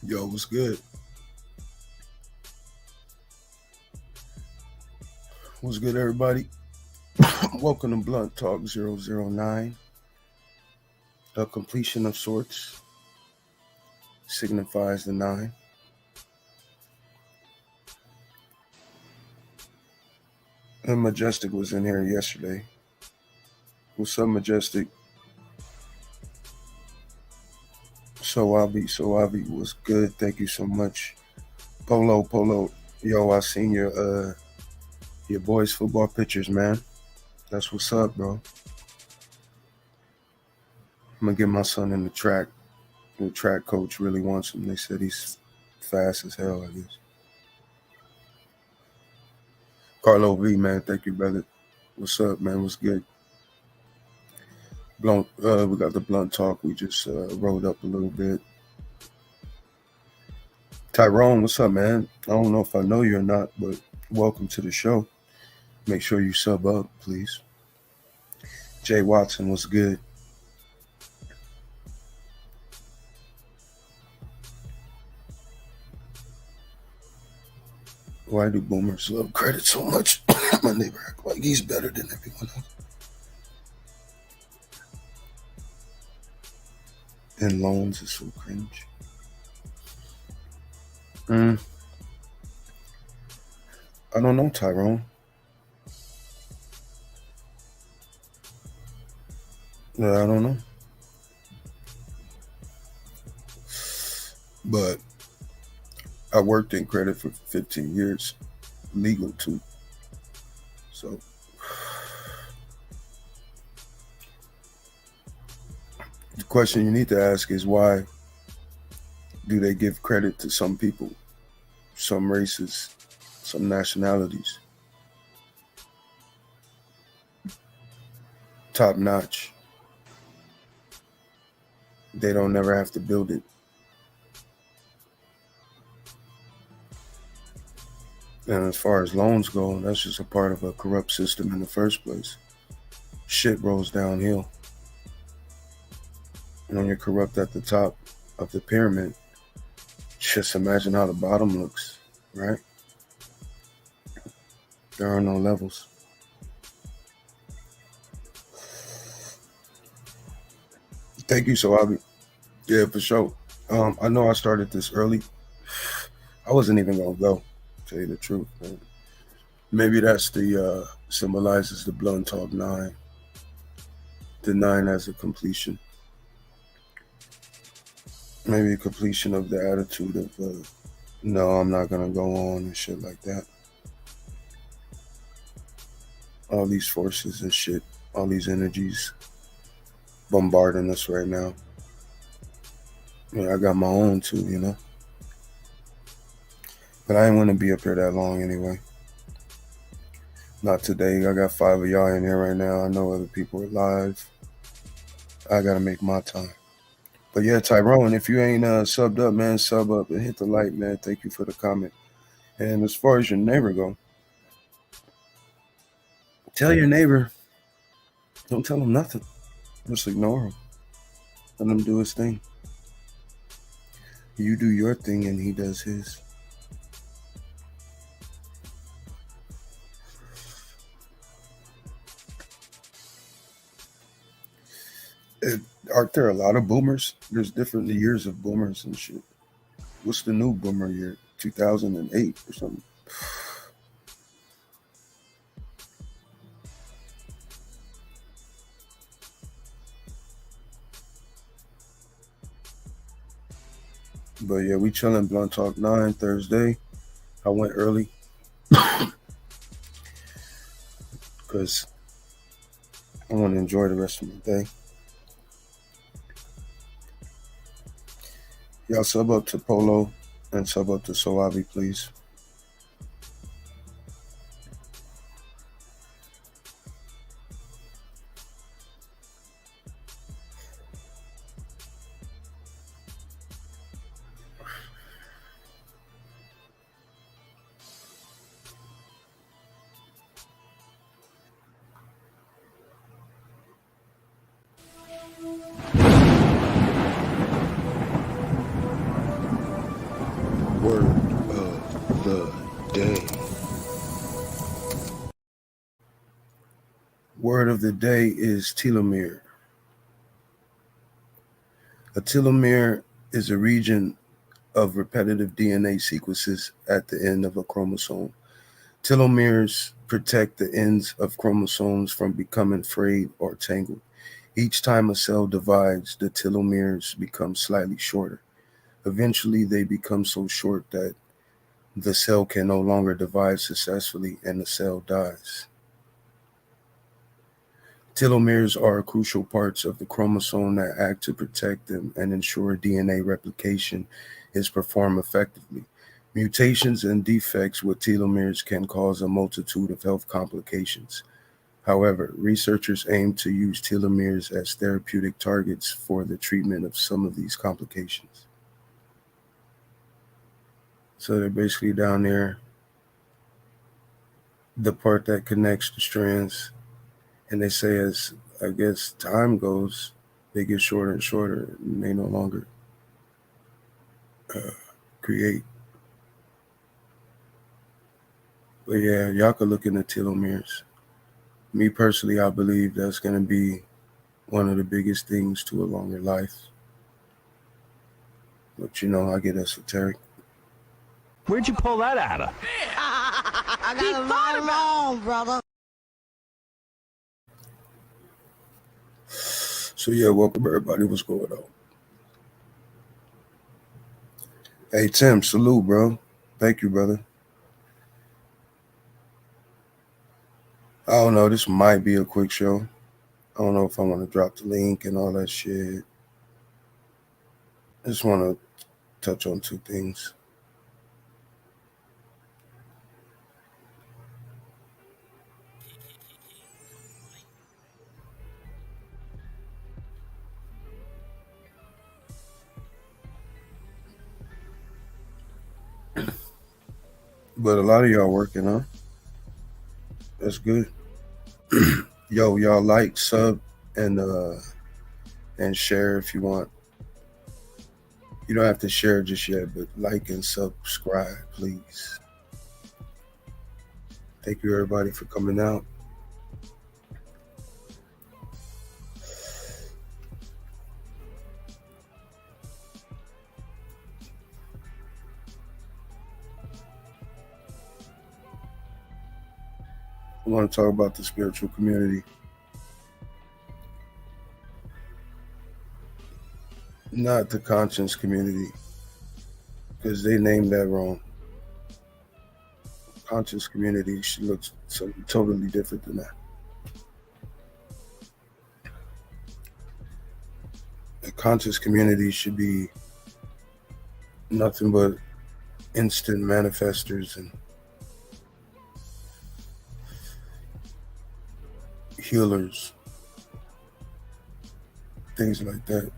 Yo, what's good? What's good, everybody? Welcome to Blunt Talk 009. A completion of sorts signifies the 9. And Majestic was in here yesterday. What's up, Majestic? So Avi was good. Thank you so much. Polo. Yo, I seen your boys' football pictures, man. That's what's up, bro. I'm gonna get my son in the track. The track coach really wants him. They said he's fast as hell, I guess. Carlo V, man, thank you, brother. What's up, man? What's good? Blunt, we got the blunt talk. We just rolled up a little bit. Tyrone, what's up, man? I don't know if I know you or not, but welcome to the show. Make sure you sub up, please. Jay Watson, what's good? Why do boomers love credit so much? My neighbor act like he's better than everyone else. And loans is so cringe. I don't know, Tyrone. I don't know. But I worked in credit for 15 years, legal too. So the question you need to ask is, why do they give credit to some people, some races, some nationalities? Top notch. They don't never have to build it. And as far as loans go, that's just a part of a corrupt system in the first place. Shit rolls downhill. And when you're corrupt at the top of the pyramid, just imagine how the bottom looks, right? There are no levels. Thank you, Soabi. Yeah, for sure. I know I started this early. I wasn't even gonna go, to tell you the truth. Man. Maybe that's the symbolizes the blunt talk 9. The 9 as a completion. Maybe a completion of the attitude of no, I'm not gonna go on and shit like that. All these forces and shit, all these energies bombarding us right now. I got my own too, you know. But I ain't want to be up here that long anyway. Not today. I got 5 of y'all in here right now. I know other people are live. I gotta make my time. But yeah, Tyrone, if you ain't subbed up, man, sub up and hit the like, man. Thank you for the comment. And as far as your neighbor go, tell your neighbor, don't tell him nothing. Just ignore him. Let him do his thing. You do your thing and he does his. Aren't there a lot of boomers? There's different years of boomers and shit. What's the new boomer year? 2008 or something. But yeah, we chilling. Blunt Talk 9 Thursday. I went early because I want to enjoy the rest of my day. Y'all sub up to Polo and sub up to Soavi, please. Word of the day. Word of the day is telomere. A telomere is a region of repetitive DNA sequences at the end of a chromosome. Telomeres protect the ends of chromosomes from becoming frayed or tangled. Each time a cell divides, the telomeres become slightly shorter. Eventually, they become so short that the cell can no longer divide successfully and the cell dies. Telomeres are crucial parts of the chromosome that act to protect them and ensure DNA replication is performed effectively. Mutations and defects with telomeres can cause a multitude of health complications. However, researchers aim to use telomeres as therapeutic targets for the treatment of some of these complications. So they're basically down there, the part that connects the strands, and they say as, I guess, time goes, they get shorter and shorter, and they no longer create. But yeah, y'all could look into telomeres. Me personally, I believe that's going to be one of the biggest things to a longer life. But I get esoteric. Where'd you pull that out of? I got it right wrong, brother. So yeah, welcome everybody. What's going on? Hey Tim, salute, bro. Thank you, brother. I don't know. This might be a quick show. I don't know if I want to drop the link and all that shit. I just want to touch on two things. But a lot of y'all working, huh? That's good. Yo, y'all like, sub, and share if you want. You don't have to share just yet, but like and subscribe, please. Thank you, everybody, for coming out. I want to talk about the spiritual community. Not the conscience community, because they named that wrong. Conscious community should look something totally different than that. The conscious community should be nothing but instant manifestors and healers, things like that.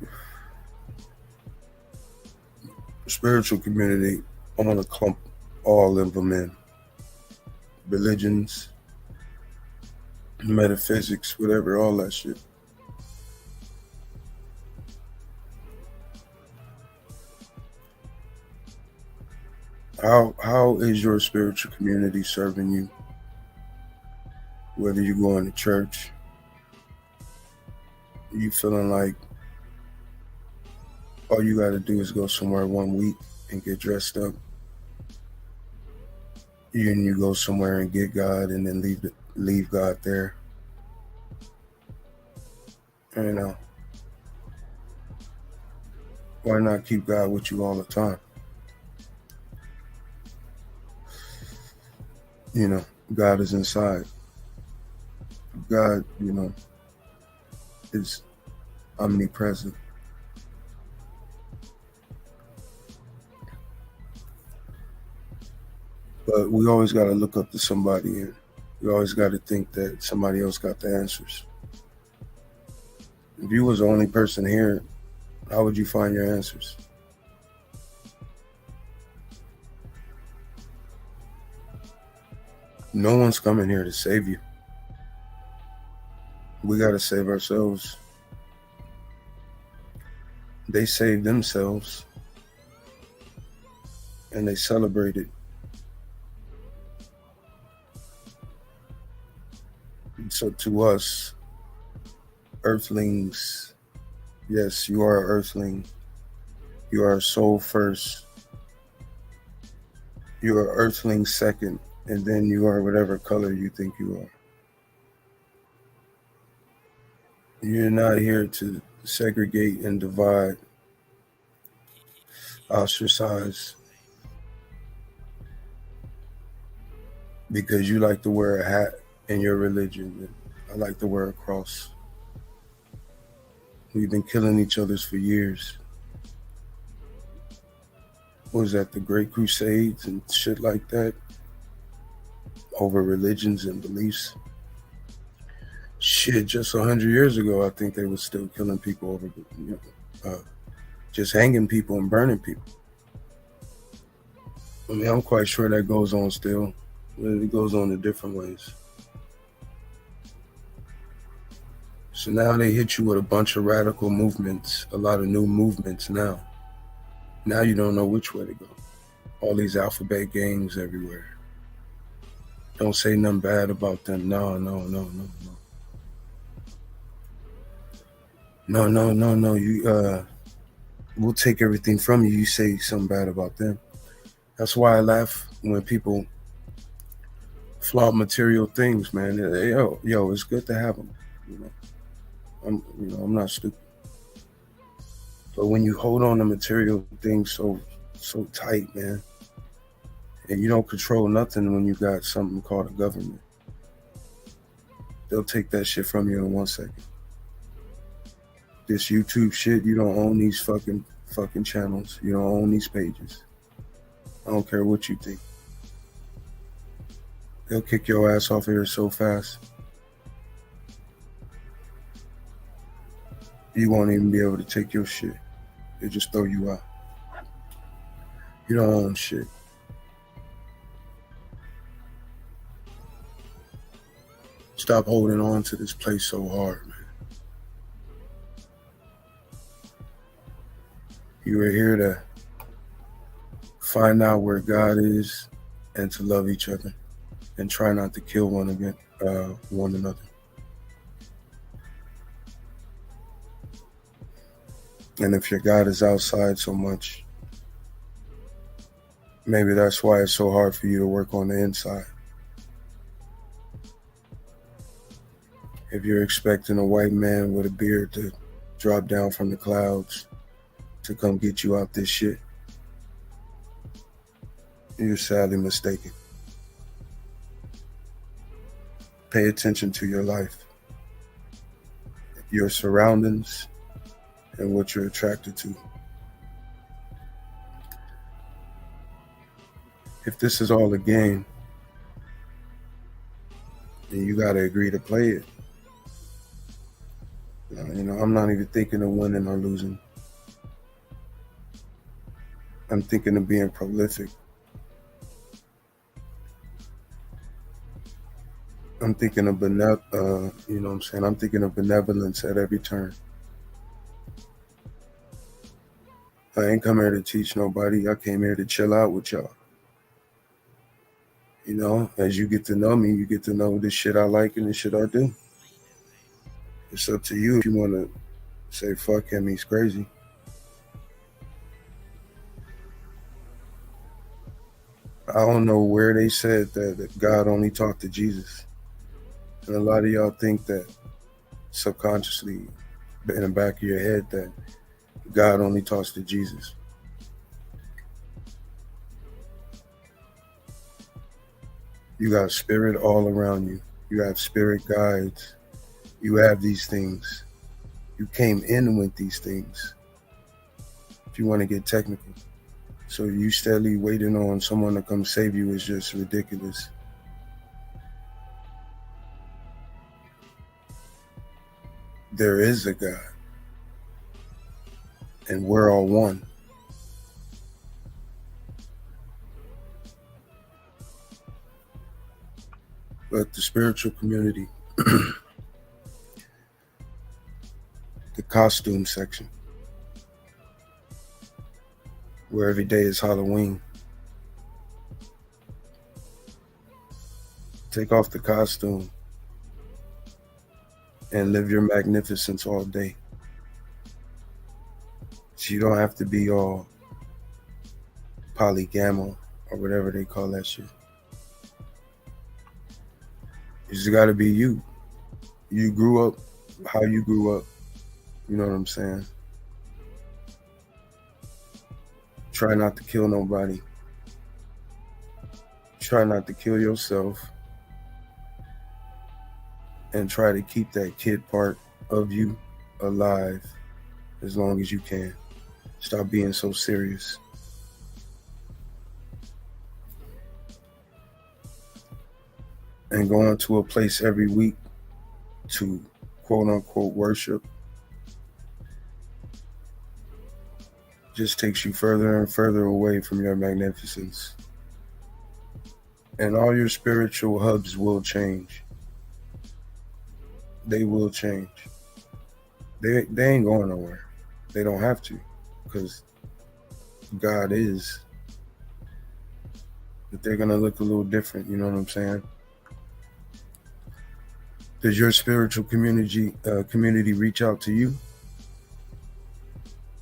Spiritual community, I want to clump all of them in. Religions, metaphysics, whatever, all that shit. How is your spiritual community serving you? Whether you're going to church, you feeling like all you got to do is go somewhere 1 week and get dressed up. You go somewhere and get God and then leave God there. Why not keep God with you all the time? God is inside. God, is omnipresent. But we always got to look up to somebody, and we always got to think that somebody else got the answers. If you was the only person here, how would you find your answers? No one's coming here to save you. We got to save ourselves. They saved themselves. and they celebrate it. And so to us, earthlings, yes, you are an earthling. You are a soul first. You are earthling second, and then you are whatever color you think you are. You're not here to segregate and divide, ostracize, because you like to wear a hat in your religion. I like to wear a cross. We've been killing each other for years. What was that, the Great Crusades and shit like that? Over religions and beliefs. Shit, just 100 years ago, I think they were still killing people over, just hanging people and burning people. I mean, I'm quite sure that goes on still, but it goes on in different ways. So now they hit you with a bunch of radical movements, a lot of new movements now. Now you don't know which way to go. All these alphabet gangs everywhere. Don't say nothing bad about them. No. No. You we'll take everything from you. You say something bad about them. That's why I laugh when people flaunt material things, man. Yo, it's good to have them. I'm not stupid. But when you hold on to material things so tight, man, and you don't control nothing when you got something called a government, they'll take that shit from you in 1 second. This YouTube shit, you don't own these fucking channels. You don't own these pages. I don't care what you think. They'll kick your ass off here so fast. You won't even be able to take your shit. They just throw you out. You don't own shit. Stop holding on to this place so hard, man. You are here to find out where God is and to love each other and try not to kill one another. And if your God is outside so much, maybe that's why it's so hard for you to work on the inside. If you're expecting a white man with a beard to drop down from the clouds to come get you out this shit, you're sadly mistaken. Pay attention to your life, your surroundings, and what you're attracted to. If this is all a game, then you gotta agree to play it. I'm not even thinking of winning or losing. I'm thinking of being prolific. I'm thinking of I'm thinking of benevolence at every turn. I ain't come here to teach nobody. I came here to chill out with y'all. As you get to know me, you get to know the shit I like and the shit I do. It's up to you if you want to say, fuck him, he's crazy. I don't know where they said that God only talked to Jesus. And a lot of y'all think that subconsciously in the back of your head that God only talks to Jesus. You got spirit all around you. You have spirit guides. You have these things. You came in with these things. If you want to get technical. So you steadily waiting on someone to come save you is just ridiculous. There is a God. And we're all one. But the spiritual community, the costume section, where every day is Halloween, Take off the costume and live your magnificence all day. So you don't have to be all polygama or whatever they call that shit. You just gotta be you. You grew up how you grew up. You know what I'm saying? Try not to kill nobody. Try not to kill yourself. And try to keep that kid part of you alive as long as you can. Stop being so serious. And going to a place every week to quote unquote worship just takes you further and further away from your magnificence. And all your spiritual hubs will change. They will change. They ain't going nowhere. They don't have to, because God is. But they're gonna look a little different, you know what I'm saying? Does your spiritual community reach out to you?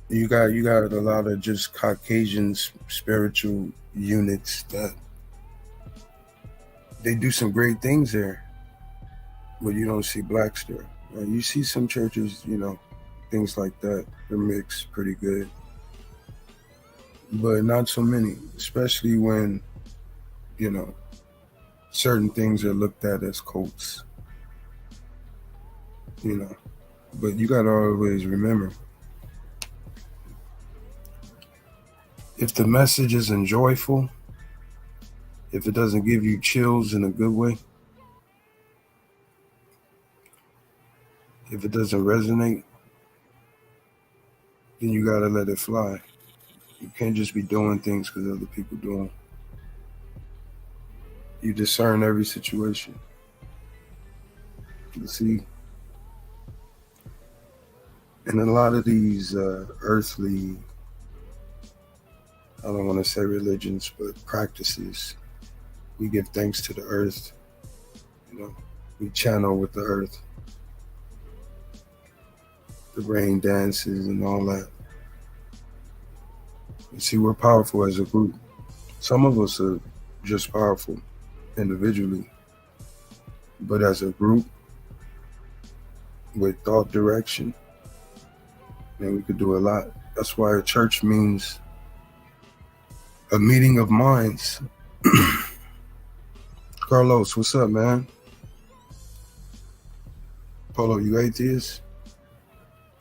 You got a lot of just Caucasian spiritual units that they do some great things there, but you don't see blacks there. You see some churches, things like that. They're mixed pretty good, but not so many, especially when, certain things are looked at as cults. But you gotta always remember, if the message isn't joyful, if it doesn't give you chills in a good way, if it doesn't resonate, then you gotta let it fly. You can't just be doing things because other people do them. You discern every situation. You see, and a lot of these earthly, I don't want to say religions, but practices, we give thanks to the earth. We channel with the earth. The rain dances and all that. You see, we're powerful as a group. Some of us are just powerful individually, but as a group with thought direction, then we could do a lot. That's why a church means a meeting of minds. Carlos, what's up, man? Polo, you atheist?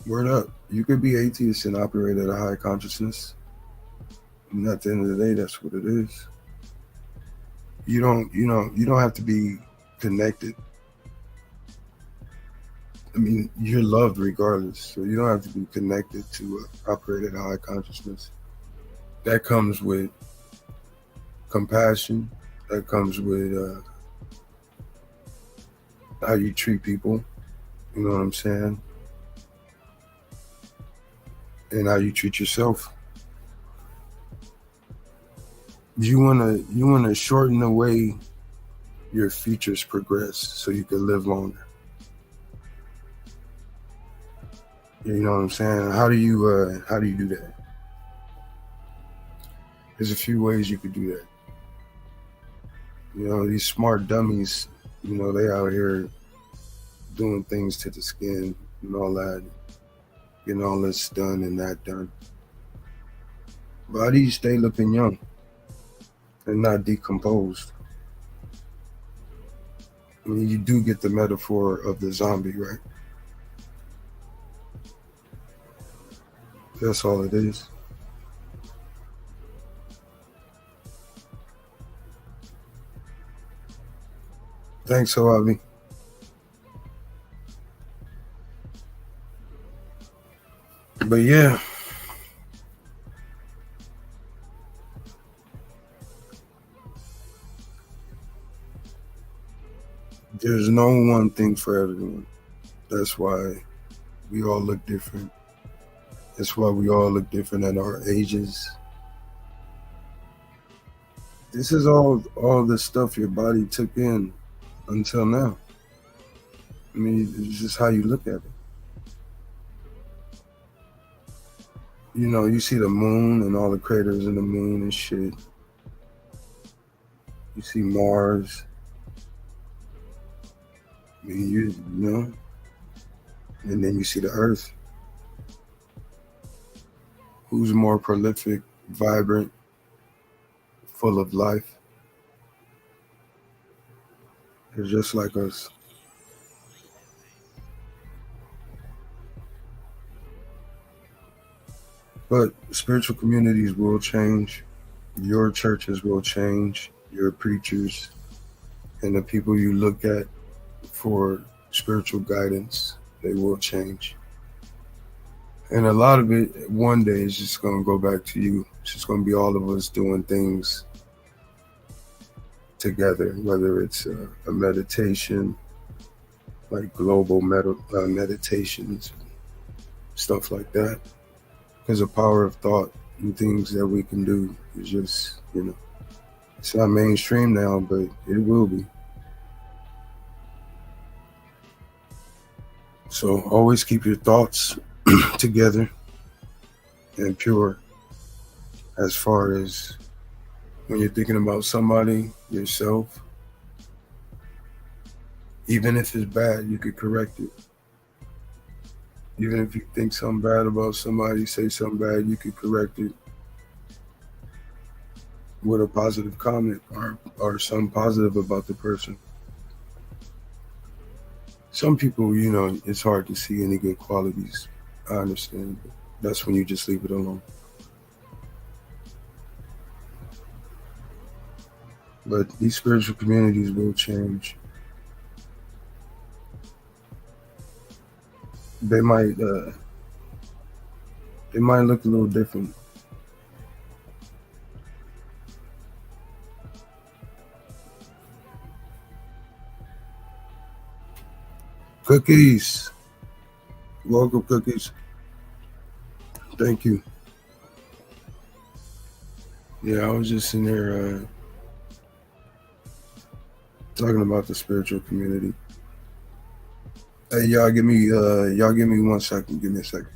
Word up. You could be atheist and operate at a high consciousness. And at the end of the day, that's what it is. You don't have to be connected. I mean, you're loved regardless, so you don't have to be connected to operate at a high consciousness. That comes with compassion. That comes with how you treat people. You know what I'm saying? And how you treat yourself. You wanna shorten the way your futures progress so you can live longer. You know what I'm saying? How do you do that? There's a few ways you could do that. These smart dummies, they out here doing things to the skin and all that, getting all this done and that done. But how do you stay looking young and not decomposed? I mean, you do get the metaphor of the zombie, right? That's all it is. Thanks, Soavi. But yeah. There's no one thing for everyone. That's why we all look different. That's why we all look different at our ages. This is all the stuff your body took in until now. I mean, it's just how you look at it. You know, you see the moon and all the craters in the moon and shit. You see Mars. I mean, you know, and then you see the Earth. Who's more prolific, vibrant, full of life? They're just like us. But spiritual communities will change. Your churches will change. Your preachers and the people you look at for spiritual guidance, they will change. And a lot of it one day is just going to go back to you. It's just going to be all of us doing things together, whether it's a meditation, like global meditations, stuff like that. Because the power of thought and things that we can do is just, you know, it's not mainstream now, but it will be. So always keep your thoughts together and pure as far as when you're thinking about somebody, yourself. Even if it's bad, you could correct it. Even if you think something bad about somebody, say something bad, you could correct it with a positive comment or something positive about the person. Some people, you know, it's hard to see any good qualities. I understand. But that's when you just leave it alone. But these spiritual communities will change. They might look a little different. Cookies. Welcome, Cookies. Thank you. Yeah, I was just in there talking about the spiritual community. Hey, y'all give me 1 second. Give me a second.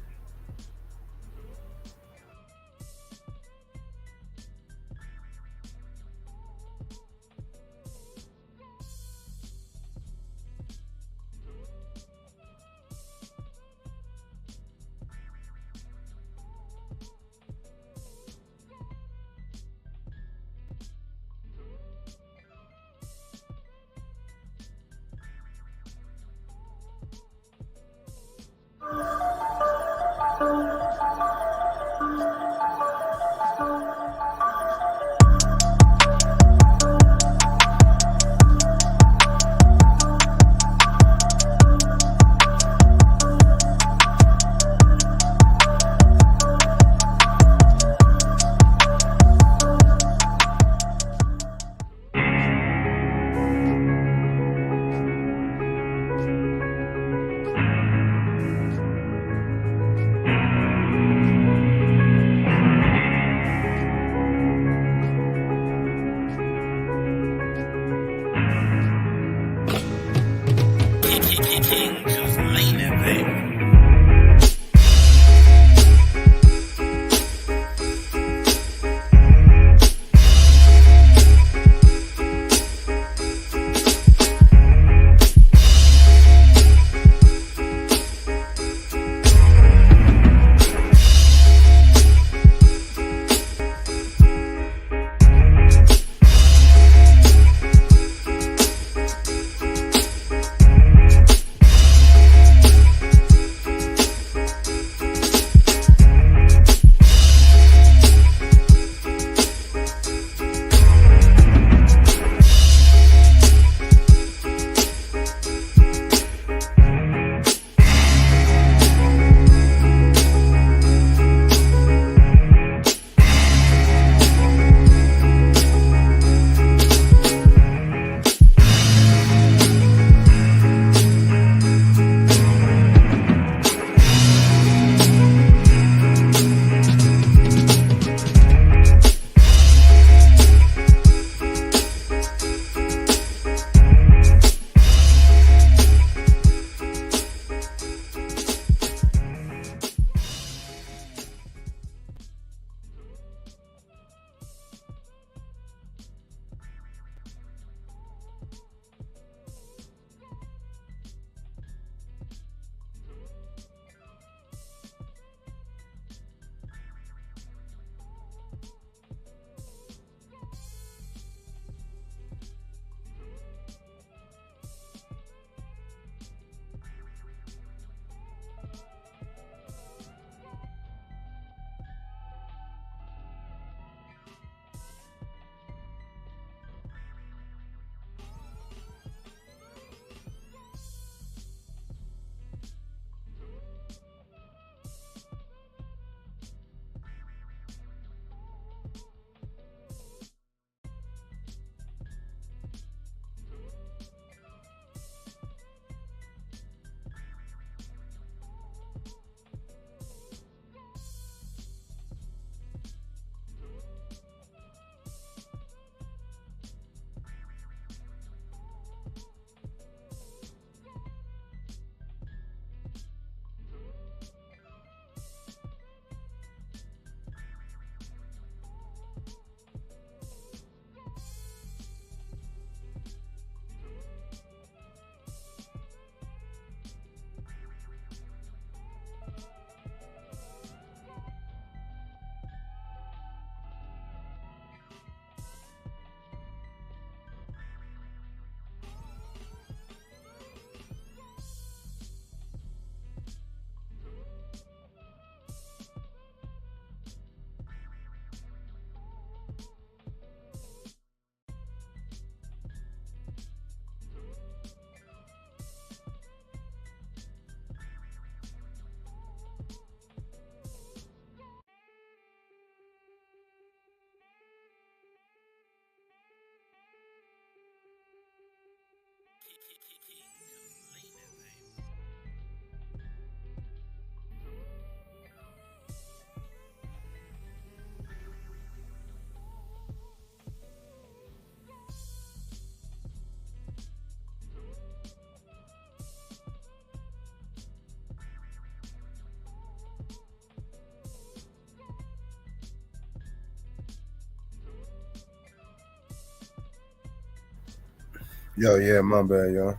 Yo, yeah, my bad, y'all.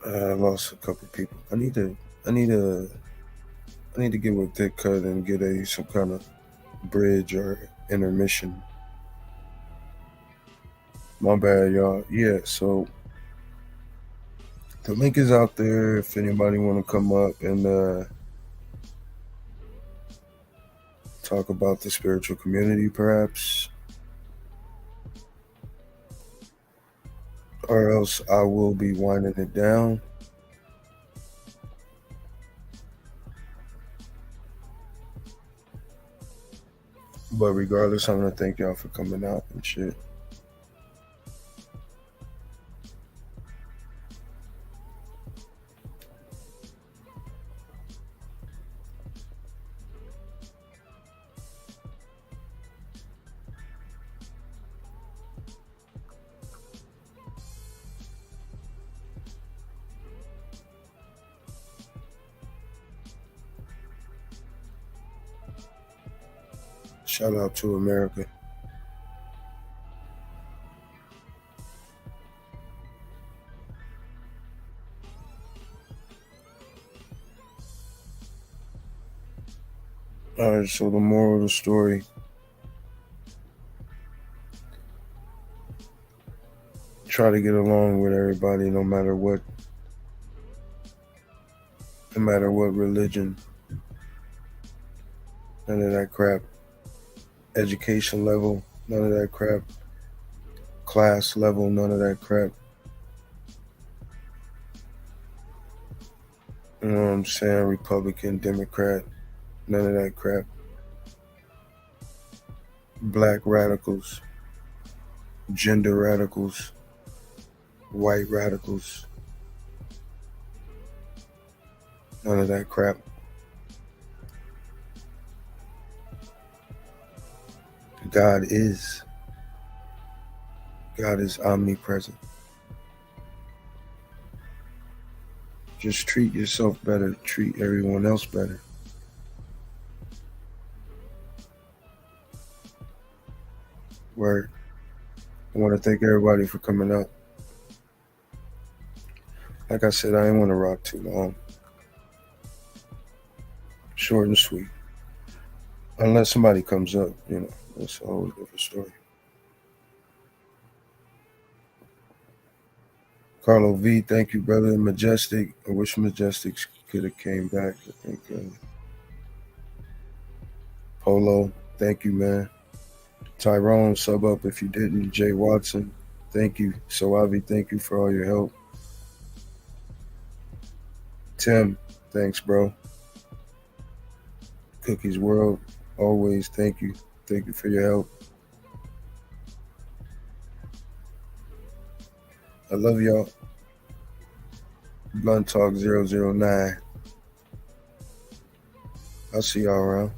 I lost a couple people. I need to get with Thick Cut and get some kind of bridge or intermission. My bad, y'all. Yeah, so the link is out there if anybody want to come up and talk about the spiritual community, perhaps. Or else I will be winding it down. But regardless, I'm gonna thank y'all for coming out and shit. Shout out to America. Alright, so the moral of the story. Try to get along with everybody no matter what religion. None of that crap. Education level, none of that crap. Class level, none of that crap. You know what I'm saying? Republican, Democrat, none of that crap. Black radicals, gender radicals, white radicals, none of that crap. God is omnipresent. Just treat yourself better, treat everyone else better. Word. I want to thank everybody for coming out. Like I said, I didn't want to rock too long. Short and sweet. Unless somebody comes up, that's a whole different story. Carlo V, thank you, brother. Majestic, I wish Majestic could have came back. I think Polo, thank you, man. Tyrone, sub up if you didn't. Jay Watson, thank you. Soavi, thank you for all your help. Tim, thanks, bro. Cookies World, always thank you. Thank you for your help. I love y'all. Blunt Talk 009. I'll see y'all around.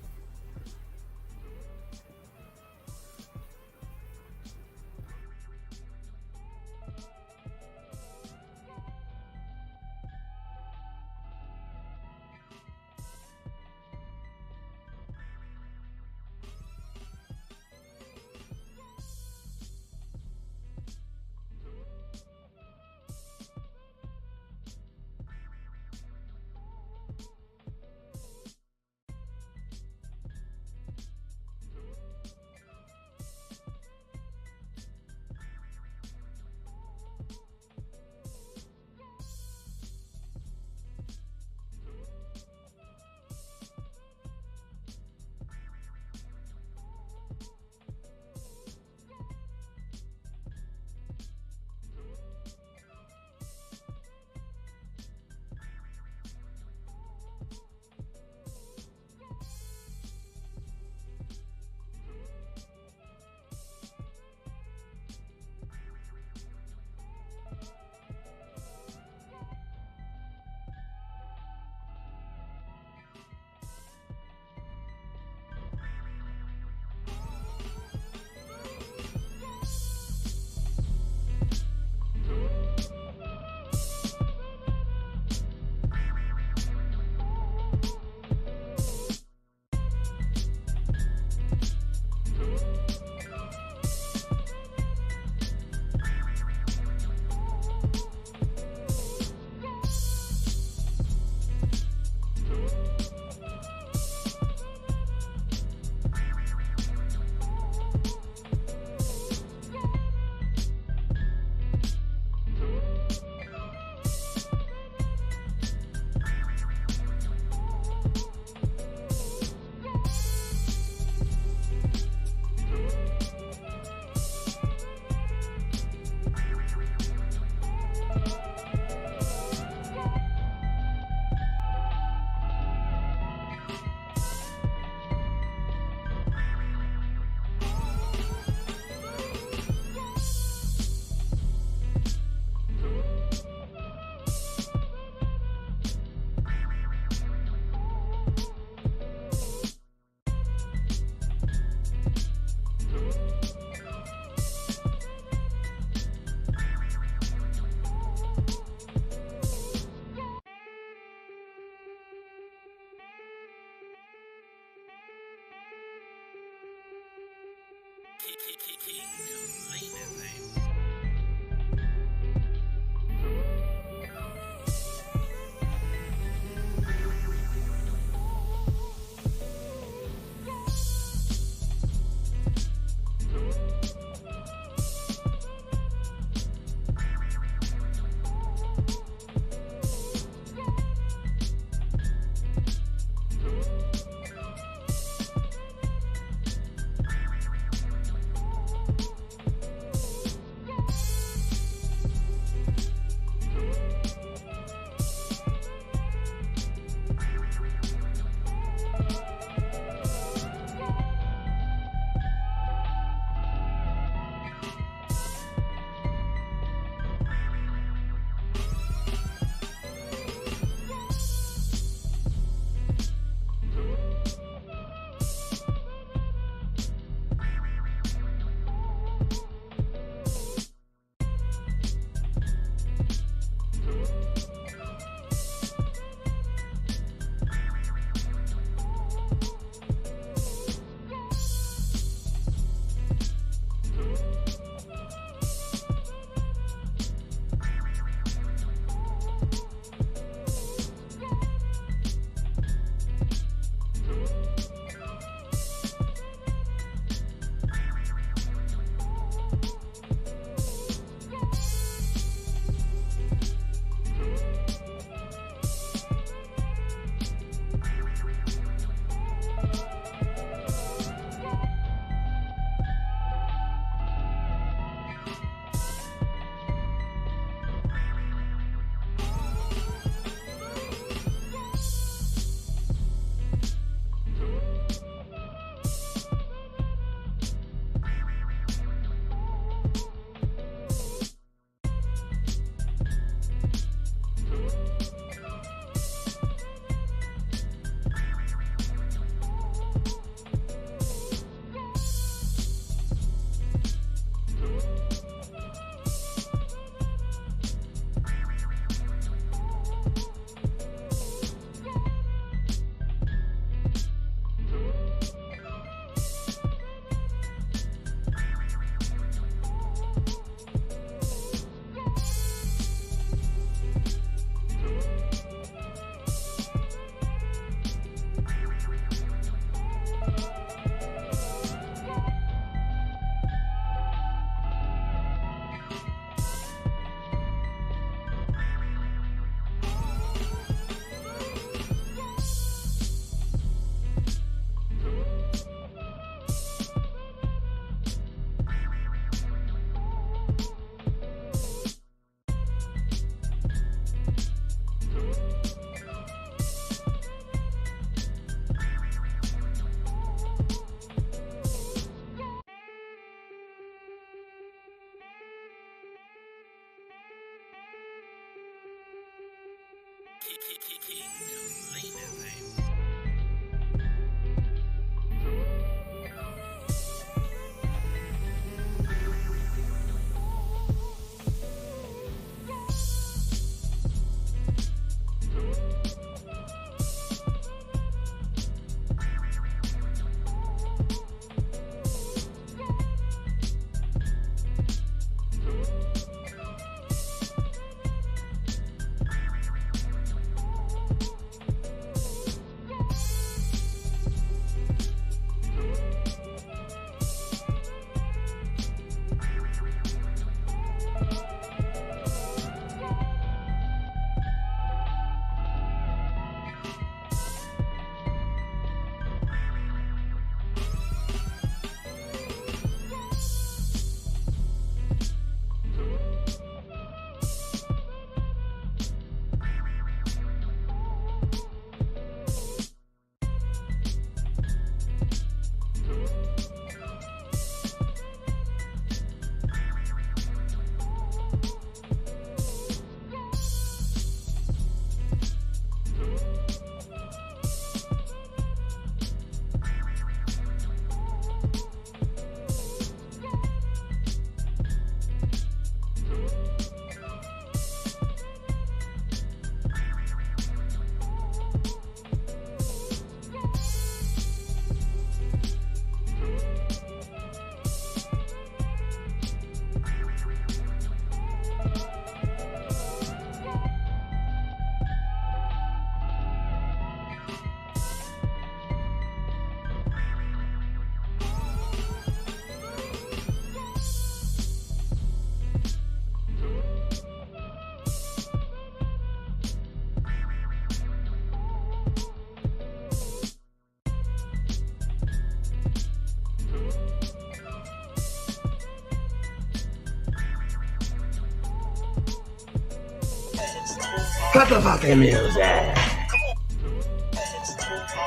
Cut the fucking music.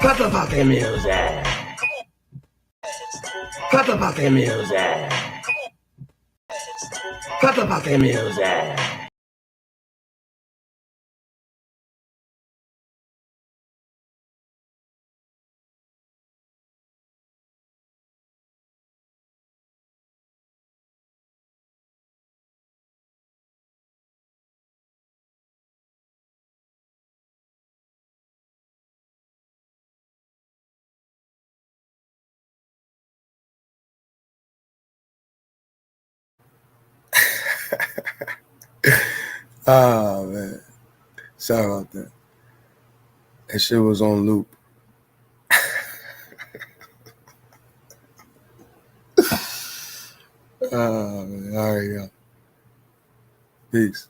Cut the fucking music. Cut the fucking music. Cut the fucking music. Ah, man. Sorry about that. That shit was on loop. Man. All right, y'all. Peace.